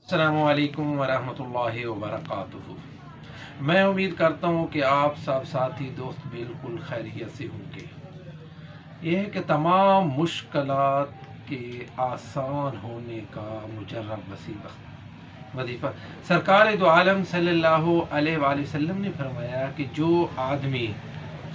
अस्सलामु अलैकुम वरहमतुल्लाहि वबरकातुहू। मैं उम्मीद करता हूँ कि आप सब साथी दोस्त बिल्कुल खैरियत से होंगे। यह है कि तमाम मुश्किलात के आसान होने का मुजर्रब वजीफ़ा सरकार दो आलम सल्लल्लाहु अलैहि वसल्लम ने फरमाया कि जो आदमी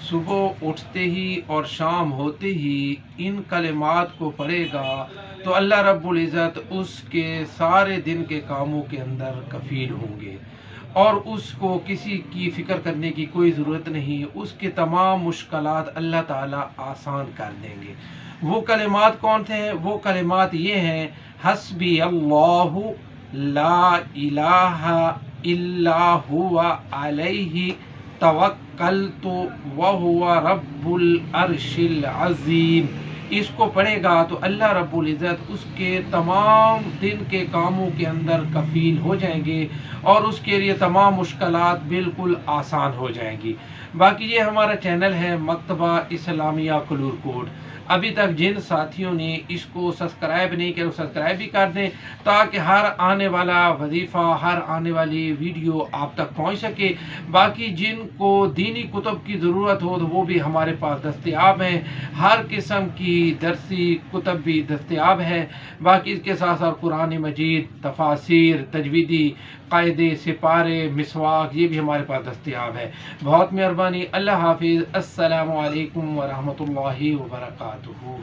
सुबह उठते ही और शाम होते ही इन कलिमात को पढ़ेगा तो अल्लाह रब्बुल इज़्ज़त उसके सारे दिन के कामों के अंदर कफ़ील होंगे और उसको किसी की फ़िक्र करने की कोई ज़रूरत नहीं। उसके तमाम मुश्किलात अल्लाह ताला आसान कर देंगे। वो कलिमात कौन थे? वो कलिमात ये हैं, हस्बी अल्लाहु ला इलाहा इल्ला हुवा अलैहि तवक्कलतु व हुवा रब्बुल अर्शिल अज़ीम। इसको पढ़ेगा तो अल्लाह रब्बुल इज़्ज़त उसके तमाम दिन के कामों के अंदर कफ़ील हो जाएंगे और उसके लिए तमाम मुश्किलात बिल्कुल आसान हो जाएंगी। बाकी ये हमारा चैनल है मकतबा इस्लामिया कलूरकोट। अभी तक जिन साथियों ने इसको सब्सक्राइब नहीं किया वो सब्सक्राइब भी कर दें ताकि हर आने वाला वजीफ़ा, हर आने वाली वीडियो आप तक पहुंच सके। बाकी जिनको दीनी कुतुब की ज़रूरत हो तो वो भी हमारे पास दस्तयाब हैं। हर किस्म की दरसी कुतुब भी दस्तयाब है। बाकी इसके साथ साथ कुरान मजीद, तफासिर, तजवीदी कायदे, सिपारे, मिसवाक ये भी हमारे पास दस्तयाब है। बहुत मेहरबानी। अल्लाह हाफिज़। अस्सलामु अलैकुम वरहमतुल्लाहि वबरकातुहू।